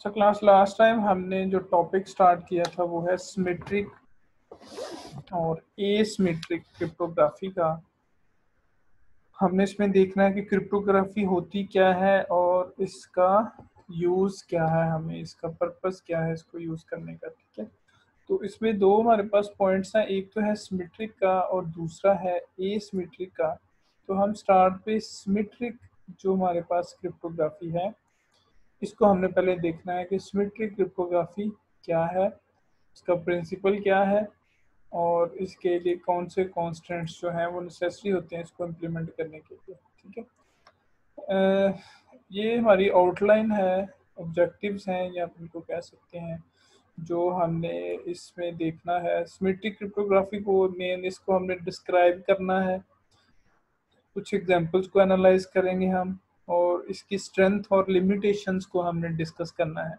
अच्छा class, last time हमने जो टॉपिक स्टार्ट किया था वो है सिमेट्रिक और एसिमेट्रिक क्रिप्टोग्राफी का। हमने इसमें देखना है कि क्रिप्टोग्राफी होती क्या है और इसका यूज़ क्या है, हमें इसका पर्पस क्या है इसको यूज़ करने का। ठीक है, तो इसमें दो हमारे पास पॉइंट्स हैं, एक तो है सिमेट्रिक का और दूसरा है एसिमेट्रिक का। तो हम स्टार्ट पे सिमेट्रिक जो हमारे पास क्रिप्टोग्राफी है इसको हमने पहले देखना है कि सिमेट्रिक क्रिप्टोग्राफी क्या है, इसका प्रिंसिपल क्या है और इसके लिए कौन से कॉन्स्टेंट्स जो हैं वो नेसेसरी होते हैं इसको इम्प्लीमेंट करने के लिए। ठीक है, ये हमारी आउटलाइन है, ऑब्जेक्टिव्स हैं या आप इनको कह सकते हैं, जो हमने इसमें देखना है। सिमेट्रिक क्रिप्टोग्राफी को मेन इसको हमने डिस्क्राइब करना है, कुछ एग्जांपल्स को एनालाइज करेंगे हम और इसकी स्ट्रेंथ और लिमिटेशंस को हमने डिस्कस करना है।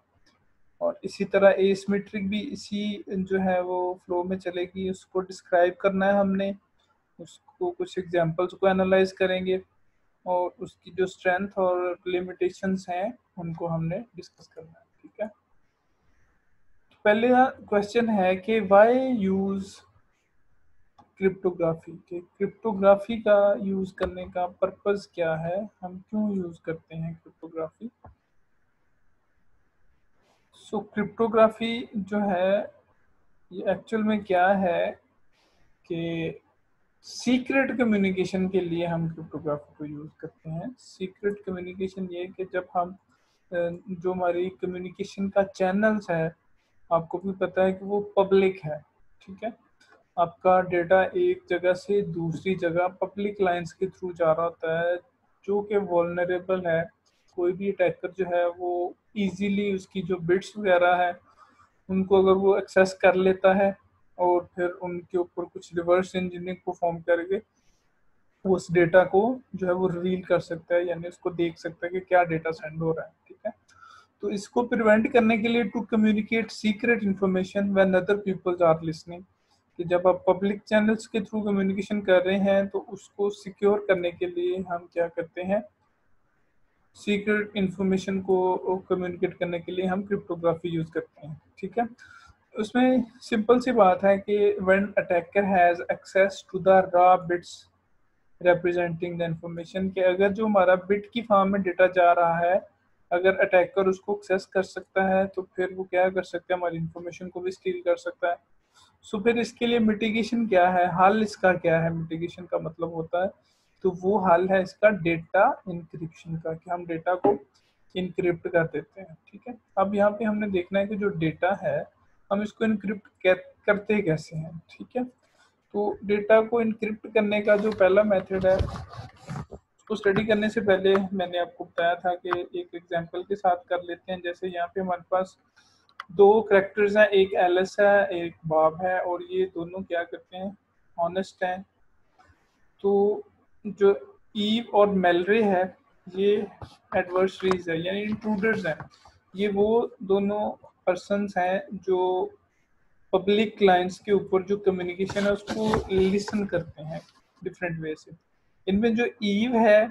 और इसी तरह एसिमेट्रिक भी इसी जो है वो फ्लो में चलेगी, उसको डिस्क्राइब करना है हमने, उसको कुछ एग्जांपल्स को एनालाइज करेंगे और उसकी जो स्ट्रेंथ और लिमिटेशंस हैं उनको हमने डिस्कस करना है। ठीक है, तो पहले क्वेश्चन है कि व्हाई यूज क्रिप्टोग्राफी, के क्रिप्टोग्राफी का यूज करने का पर्पस क्या है, हम क्यों यूज करते हैं क्रिप्टोग्राफी। सो क्रिप्टोग्राफी जो है ये एक्चुअल में क्या है कि सीक्रेट कम्युनिकेशन के लिए हम क्रिप्टोग्राफी को यूज़ करते हैं। सीक्रेट कम्युनिकेशन ये कि जब हम जो हमारी कम्युनिकेशन का चैनल्स है, आपको भी पता है कि वो पब्लिक है। ठीक है, आपका डेटा एक जगह से दूसरी जगह पब्लिक लाइंस के थ्रू जा रहा होता है जो कि वल्नरेबल है। कोई भी अटैकर जो है वो इजीली उसकी जो बिट्स वगैरह है उनको अगर वो एक्सेस कर लेता है और फिर उनके ऊपर कुछ रिवर्स इंजीनियरिंग परफॉर्म करके उस डेटा को जो है वो रिवील कर सकता है, यानी उसको देख सकता है कि क्या डेटा सेंड हो रहा है। ठीक है, तो इसको प्रिवेंट करने के लिए to communicate secret information when other peoples are listening, कि जब आप पब्लिक चैनल्स के थ्रू कम्युनिकेशन कर रहे हैं तो उसको सिक्योर करने के लिए हम क्या करते हैं, सीक्रेट इन्फॉर्मेशन को कम्युनिकेट करने के लिए हम क्रिप्टोग्राफी यूज करते हैं। ठीक है, उसमें सिंपल सी बात है कि when attacker has access to the raw bits representing the information, कि अगर जो हमारा बिट की फॉर्म में डेटा जा रहा है, अगर अटैकर उसको एक्सेस कर सकता है तो फिर वो क्या कर सकता है, हमारी इंफॉर्मेशन को भी स्टील कर सकता है। सो फिर इसके लिए मिटिगेशन क्या है, हल इसका क्या है, मिटिगेशन का मतलब होता है, तो वो हल है इसका डेटा इनक्रिप्शन का, कि हम डेटा को इनक्रिप्ट कर देते हैं। ठीक है, अब यहाँ पे हमने देखना है कि जो डेटा है हम इसको इनक्रिप्ट करते कैसे हैं। ठीक है, तो डेटा को इनक्रिप्ट करने का जो पहला मेथड है उसको स्टडी करने से पहले मैंने आपको बताया था कि एक एग्जांपल के साथ कर लेते हैं। जैसे यहाँ पे हमारे पास दो करेक्टर्स हैं, एक एलिस है एक बॉब है, और ये दोनों क्या करते हैं, ऑनेस्ट हैं। तो जो ईव और मेलरे है ये एडवर्सरीज है यानी इंट्रूडर्स हैं। ये वो दोनों पर्सन्स हैं जो पब्लिक क्लाइंट्स के ऊपर जो कम्युनिकेशन है उसको लिसन करते हैं डिफरेंट वे से। इनमें जो ईव है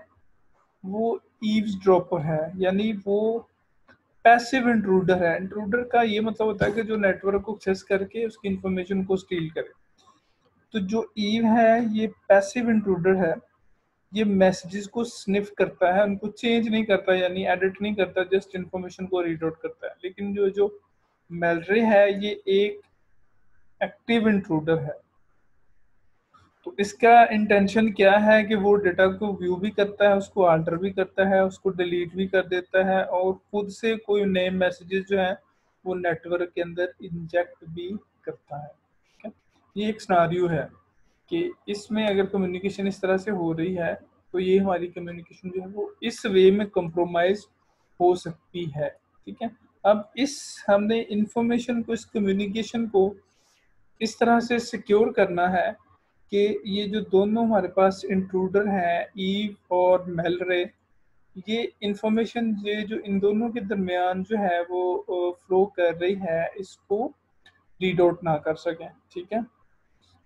वो ईव्स ड्रॉपर है, यानी वो पैसिव इंट्रूडर है। इंट्रूडर का ये मतलब होता है कि जो नेटवर्क को एक्सेस करके उसकी इंफॉर्मेशन को स्टील करे। तो जो ईव है ये पैसिव इंट्रूडर है, ये मैसेजेस को स्निफ करता है, उनको चेंज नहीं करता यानी एडिट नहीं करता, जस्ट इंफॉर्मेशन को रीड आउट करता है। लेकिन जो जो मेलरे है ये एक एक्टिव इंट्रूडर है। तो इसका इंटेंशन क्या है कि वो डेटा को व्यू भी करता है, उसको आल्टर भी करता है, उसको डिलीट भी कर देता है और खुद से कोई नए मैसेजेस जो हैं वो नेटवर्क के अंदर इंजेक्ट भी करता है। ठीक है, ये एक सिनेरियो है कि इसमें अगर कम्युनिकेशन इस तरह से हो रही है तो ये हमारी कम्युनिकेशन जो है वो इस वे में कंप्रोमाइज हो सकती है। ठीक है, अब इस हमने इंफॉर्मेशन को, इस कम्युनिकेशन को इस तरह से सिक्योर करना है कि ये जो दोनों हमारे पास इंट्रूडर हैं ईव और मेलरे, ये इंफॉर्मेशन ये जो इन दोनों के दरमियान जो है वो फ्लो कर रही है इसको रीड आउट ना कर सकें। ठीक है,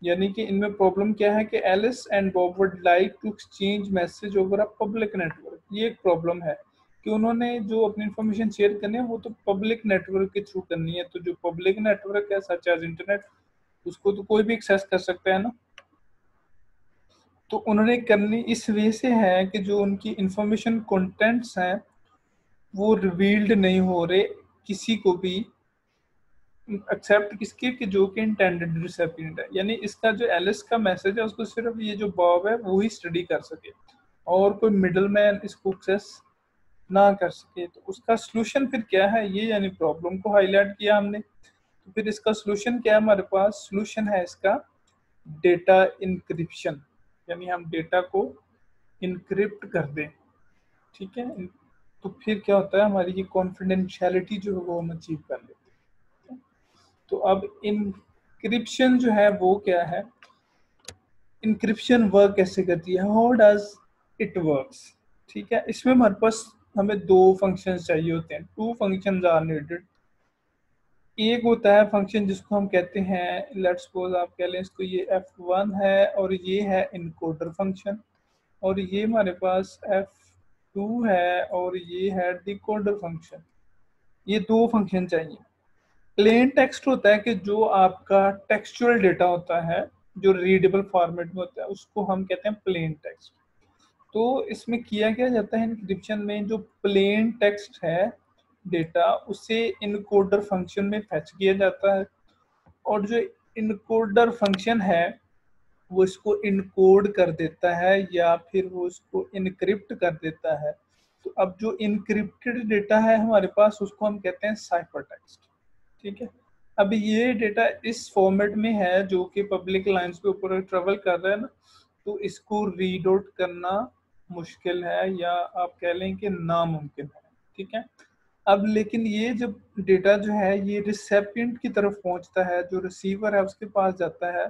यानी कि इनमें प्रॉब्लम क्या है कि Alice and Bob would like to exchange message over a public network, ये एक प्रॉब्लम है कि उन्होंने जो अपनी इंफॉर्मेशन शेयर करनी है वो तो पब्लिक नेटवर्क के थ्रू करनी है, तो जो पब्लिक नेटवर्क है सच एज इंटरनेट, उसको तो कोई भी एक्सेस कर सकता है ना। तो उन्होंने करनी इस वे से है कि जो उनकी इंफॉर्मेशन कंटेंट्स हैं वो रिवील्ड नहीं हो रहे किसी को भी, एक्सेप्ट किसके कि जो कि इंटेंडेड रिसिपिएंट है। यानी इसका जो एलिस का मैसेज है उसको सिर्फ ये जो बॉब है वो ही स्टडी कर सके और कोई मिडल मैन इसको एक्सेस ना कर सके। तो उसका सोल्यूशन फिर क्या है, ये यानी प्रॉब्लम को हाईलाइट किया हमने। तो फिर इसका सोल्यूशन क्या है, हमारे पास सोल्यूशन है इसका डेटा इंक्रिप्शन, यानी हम डेटा को इनक्रिप्ट कर दें। ठीक है, तो फिर क्या होता है, हमारी ये कॉन्फिडेंशियलिटी जो है वो हम अचीव कर लेते हैं। तो अब इनक्रिप्शन जो है वो क्या है, इनक्रिप्शन वर्क कैसे करती है, हाउ डज इट वर्क्स। ठीक है, इसमें हमारे पास हमें दो फंक्शंस चाहिए होते हैं, टू फंक्शंस आर नीडेड। एक होता है फंक्शन जिसको हम कहते हैं, लेट्स सपोज आप कह लें इसको, ये f1 है और ये है इनकोडर फंक्शन, और ये हमारे पास f2 है और ये है डिकोडर फंक्शन। ये दो फंक्शन चाहिए। प्लेन टेक्स्ट होता है कि जो आपका टेक्सचुअल डेटा होता है जो रीडेबल फॉर्मेट में होता है उसको हम कहते हैं प्लेन टेक्स्ट। तो इसमें किया क्या जाता है इनक्रिप्शन में, जो प्लेन टेक्स्ट है डेटा उसे इनकोडर फंक्शन में फैच किया जाता है, और जो इनकोडर फंक्शन है वो इसको इनकोड कर देता है या फिर वो इसको इनक्रिप्ट कर देता है। तो अब जो इनक्रिप्टेड डेटा है हमारे पास उसको हम कहते हैं साइफर टेक्स्ट। ठीक है, अब ये डेटा इस फॉर्मेट में है जो कि पब्लिक लाइंस के ऊपर ट्रेवल कर रहा है ना, तो इसको रीड आउट करना मुश्किल है या आप कह लें कि नामुमकिन है। ठीक है, अब लेकिन ये जब डेटा जो है ये रिसेपिएंट की तरफ पहुंचता है, जो रिसीवर है उसके पास जाता है,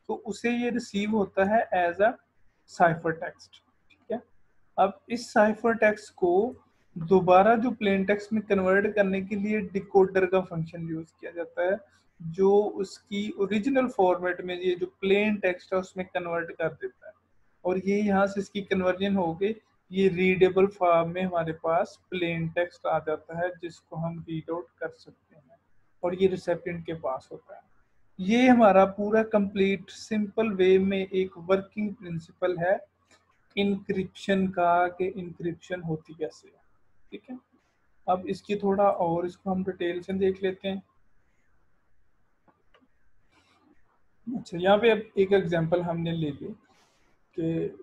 तो उसे ये रिसीव होता है एज अ साइफर टेक्स्ट। ठीक है, अब इस साइफर टेक्स्ट को दोबारा जो प्लेन टेक्स्ट में कन्वर्ट करने के लिए डिकोडर का फंक्शन यूज किया जाता है, जो उसकी ओरिजिनल फॉर्मेट में ये जो प्लेन टेक्स्ट है उसमें कन्वर्ट कर देता है, और ये यहाँ से इसकी कन्वर्जन हो गई, ये रीडेबल फॉर्म में हमारे पास प्लेन टेक्स्ट आ जाता है जिसको हम रीड आउट कर सकते हैं, और ये रिसेपिएंट के पास होता है। ये हमारा पूरा कंप्लीट सिंपल वे में एक वर्किंग प्रिंसिपल है इनक्रिप्शन का, कि इनक्रिप्शन होती कैसे है। ठीक है, अब इसकी थोड़ा और इसको हम डिटेल से देख लेते हैं। अच्छा, यहाँ पे अब एक एग्जांपल हमने ले ली कि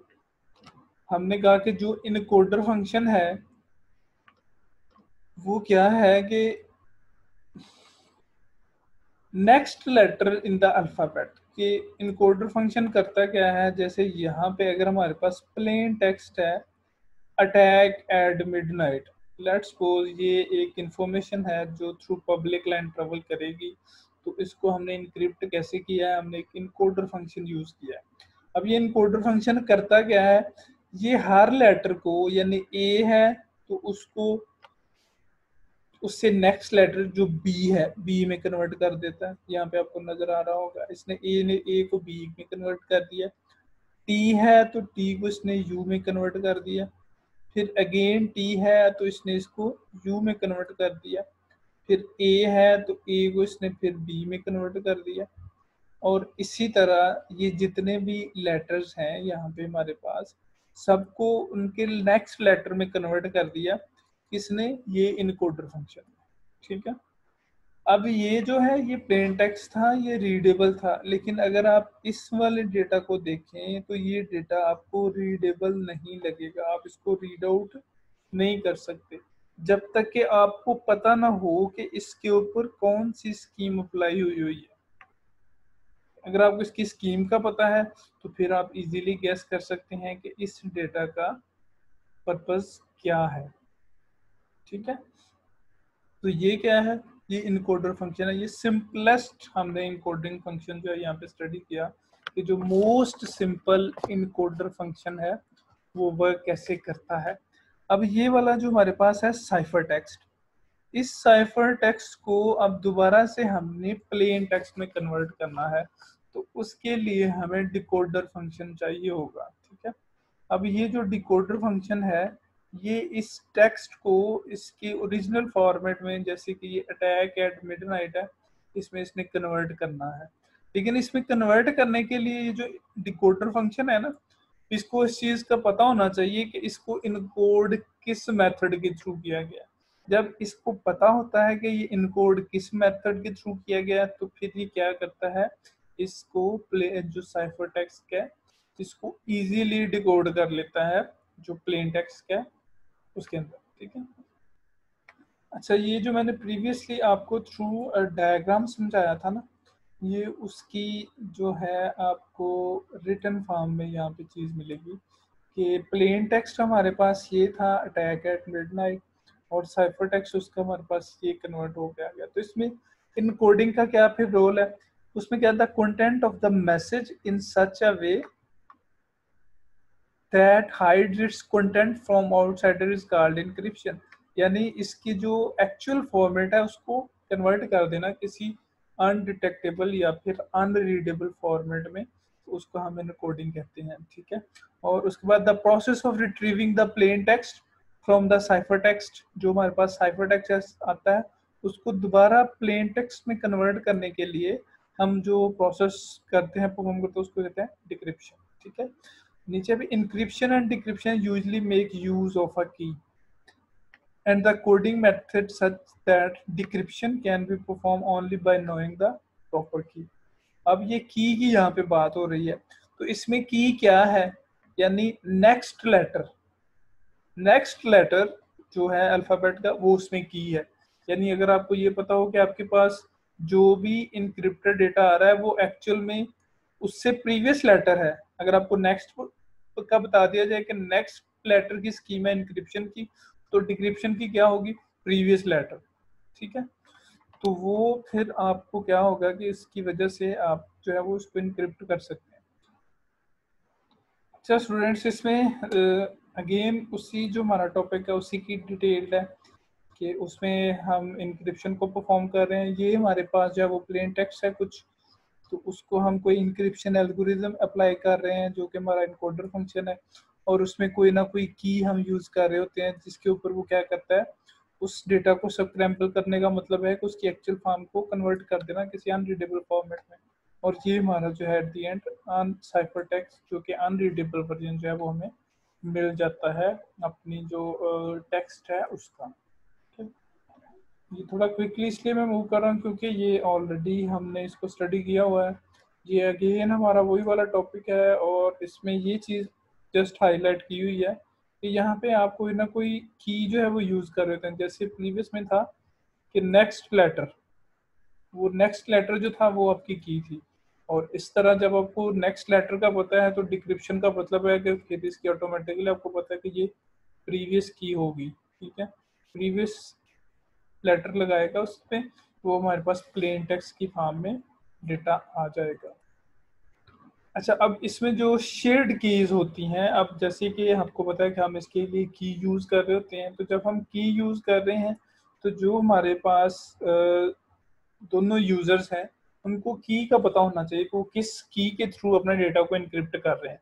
हमने कहा कि जो इनकोडर फंक्शन है वो क्या है कि next letter in the alphabet, कि इनकोडर फंक्शन करता क्या है, जैसे यहाँ पे अगर हमारे पास प्लेन टेक्स्ट है attack at midnight, let's suppose ये एक इंफॉर्मेशन है जो थ्रू पब्लिक लाइन ट्रेवल करेगी, तो इसको हमने इनक्रिप्ट कैसे किया है, हमने एक इनकोडर फंक्शन यूज किया है। अब ये इनकोडर फंक्शन करता क्या है, ये हर लेटर को, यानी ए है तो उसको उससे नेक्स्ट लेटर जो बी है बी में कन्वर्ट कर देता है। यहाँ पे आपको नजर आ रहा होगा, इसने ए को बी में कन्वर्ट कर दिया। टी है तो टी को इसने यू में कन्वर्ट कर दिया, फिर अगेन टी है तो इसने इसको यू में कन्वर्ट कर दिया, फिर ए है तो ए को इसने फिर बी में कन्वर्ट कर दिया, और इसी तरह ये जितने भी लेटर्स हैं यहाँ पे हमारे पास सबको उनके नेक्स्ट लेटर में कन्वर्ट कर दिया किसने, ये इनकोडर फंक्शन। ठीक है, अब ये जो है ये प्लेन टेक्स्ट था, ये रीडेबल था, लेकिन अगर आप इस वाले डेटा को देखें तो ये डेटा आपको रीडेबल नहीं लगेगा, आप इसको रीड आउट नहीं कर सकते जब तक कि आपको पता ना हो कि इसके ऊपर कौन सी स्कीम अप्लाई हुई हुई है। अगर आपको इसकी स्कीम का पता है तो फिर आप इजीली गेस कर सकते हैं कि इस डेटा का पर्पस क्या है। ठीक है, तो ये क्या है, ये इनकोडर फंक्शन है। ये सिंपलेस्ट हमने इनकोडिंग फंक्शन जो है यहाँ पे स्टडी किया कि जो मोस्ट सिंपल इनकोडर फंक्शन है वो वर्क कैसे करता है। अब ये वाला जो हमारे पास है साइफर टेक्स्ट, इस साइफर टेक्स्ट को अब दोबारा से हमने प्लेन टेक्स्ट में कन्वर्ट करना है, तो उसके लिए हमें डिकोडर फंक्शन चाहिए होगा। ठीक है, अब ये जो डिकोडर फंक्शन है ये इस टेक्स्ट को इसके ओरिजिनल फॉर्मेट में, जैसे कि ये अटैक एट मिडनाइट है, इसमें इसने कन्वर्ट करना है। लेकिन इसमें कन्वर्ट करने के लिए ये जो डिकोडर फंक्शन है ना, इसको इस चीज का पता होना चाहिए कि इसको इनकोड किस मेथड के थ्रू किया गया। जब इसको पता होता है कि ये इनकोड किस मेथड के थ्रू किया गया, तो फिर ये क्या करता है, इसको जो साइफर टेक्स्ट है इसको इजीली डिकोड कर लेता है जो प्लेन टेक्स्ट है उसके अंदर। ठीक है। अच्छा, ये जो मैंने प्रीवियसली आपको थ्रू डायग्राम समझाया था ना, ये उसकी जो है आपको रिटन फॉर्म में यहाँ पे चीज़ मिलेगी कि प्लेन टेक्स्ट हमारे पास ये था अटैक एट मिडनाइट, और साइफर टेक्स्ट उसका हमारे पास ये कन्वर्ट हो गया। तो इसमें इनकोडिंग का क्या फिर रोल है, उसमें क्या था, content of the message in such a way that hides its content from outsider is called encryption। यानी इसकी जो एक्चुअल फॉर्मेट है उसको कन्वर्ट कर देना किसी अनडिटेक्टेबल या फिर अनरीडेबल फॉर्मेट में, तो उसको हम एनकोडिंग कहते हैं। ठीक है। और उसके बाद the process of retrieving the plain text from the cipher text, जो हमारे पास साइफर टेक्स्ट आता है उसको दोबारा प्लेन टेक्स्ट में कन्वर्ट करने के लिए हम जो प्रोसेस करते हैं, परफॉर्म करते हैं, उसको कहते हैं डिक्रिप्शन। ठीक है। नीचे भी encryption and decryption usually make use of a key and the coding method such that decryption can be performed only by knowing the proper key। अब ये की की यहाँ पे बात हो रही है, तो इसमें की क्या है, यानी नेक्स्ट लेटर जो है अल्फाबेट का वो उसमें की है। यानी अगर आपको ये पता हो कि आपके पास जो भी इनक्रिप्टेड डेटा आ रहा है वो एक्चुअल में उससे प्रीवियस लेटर है, अगर आपको नेक्स्ट का बता दिया जाए कि नेक्स्ट लेटर की स्कीम है इनक्रिप्शन की, तो डिक्रिप्शन की क्या होगी, प्रीवियस लेटर। ठीक है। तो वो फिर आपको क्या होगा कि इसकी वजह से आप जो है वो उसको इनक्रिप्ट कर सकते हैं। अच्छा स्टूडेंट्स, इसमें अगेन उसी जो हमारा टॉपिक है उसी की डिटेल है कि उसमें हम इनक्रिप्शन को परफॉर्म कर रहे हैं। ये हमारे पास जो है वो प्लेन टेक्स्ट है कुछ, तो उसको हम कोई इंक्रिप्शन एल्गोरिज्म अप्लाई कर रहे हैं जो कि हमारा इनकोडर फंक्शन है, और उसमें कोई ना कोई की हम यूज कर रहे होते हैं जिसके ऊपर वो क्या करता है, उस डेटा को सबक्रैम्पल करने का मतलब है कि उसकी एक्चुअल फॉर्म को कन्वर्ट कर देना किसी अनरीडेबल फॉर्मेट में, और ये हमारा जो है at the end cipher text जो कि अनरीडेबल वर्जन जो है वो हमें मिल जाता है अपनी जो टेक्स्ट है उसका। ये थोड़ा क्विकली इसलिए मैं मूव कर रहा हूँ क्योंकि ये ऑलरेडी हमने इसको स्टडी किया हुआ है। ये अगेन हमारा वही वाला टॉपिक है, और इसमें ये चीज़ जस्ट हाईलाइट की हुई है कि यहाँ पे आप कोई ना कोई की जो है वो यूज़ कर रहे थे। जैसे प्रीवियस में था कि नेक्स्ट लेटर, वो नेक्स्ट लेटर जो था वो आपकी की थी, और इस तरह जब आपको नेक्स्ट लेटर का पता है तो डिक्रिप्शन का मतलब है कि फिर इसकी ऑटोमेटिकली आपको पता है कि ये प्रीवियस की होगी। ठीक है। प्रीवियस लेटर लगाएगा उस पर, वो हमारे पास प्लेन टेक्स्ट की फॉर्म में डेटा आ जाएगा। अच्छा, अब इसमें जो शेयर्ड कीज होती हैं, अब जैसे कि आपको पता है कि हम इसके लिए की यूज़ कर रहे होते हैं, तो जब हम की यूज़ कर रहे हैं तो जो हमारे पास दोनों यूज़र्स हैं उनको की का पता होना चाहिए कि वो किस की के थ्रू अपने डेटा को इनक्रिप्ट कर रहे हैं।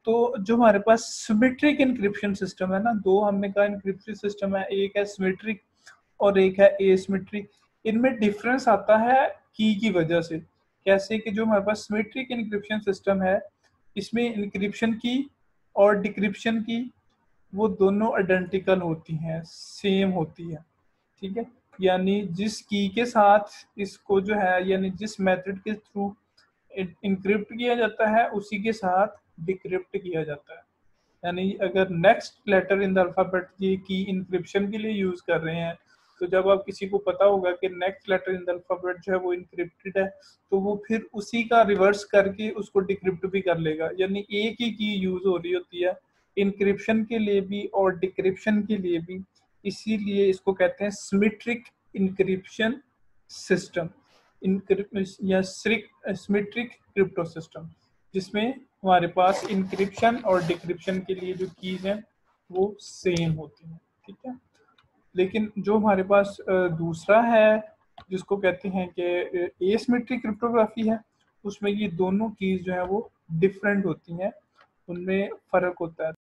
तो जो हमारे पास सिमेट्रिक इनक्रिप्शन सिस्टम है ना, दो हमने कहा इनक्रिप्शन सिस्टम है, एक है सिमेट्रिक और एक है एसिमेट्रिक। इनमें डिफरेंस आता है की वजह से। कैसे कि जो हमारे पास सिमेट्रिक इनक्रिप्शन सिस्टम है इसमें इनक्रिप्शन की और डिक्रिप्शन की वो दोनों आइडेंटिकल होती हैं, सेम होती है। ठीक है। यानी जिस की के साथ इसको जो है, यानी जिस मेथड के थ्रू इनक्रिप्ट किया जाता है उसी के साथ डिक्रिप्ट किया जाता है। यानी अगर next letter in the alphabet की इंक्रिप्शन के लिए यूज कर रहे हैं, तो जब आप किसी को पता होगा कि next letter in the alphabet जो है वो इंक्रिप्टेड है, तो वो फिर उसी का रिवर्स करके उसको डिक्रिप्ट भी कर लेगा। यानी एक ही की यूज हो रही होती है इंक्रिप्शन के लिए भी और डिक्रिप्शन के लिए भी, इसीलिए इसको कहते हैं सिमेट्रिक इंक्रिप्शन सिस्टम या सिमेट्रिक क्रिप्टो सिस्टम, जिसमें हमारे पास इंक्रिप्शन और डिक्रिप्शन के लिए जो कीज हैं वो सेम होती हैं। ठीक है। लेकिन जो हमारे पास दूसरा है जिसको कहते हैं कि एसिमेट्रिक क्रिप्टोग्राफी है, उसमें ये दोनों कीज जो है वो डिफरेंट होती हैं, उनमें फर्क होता है।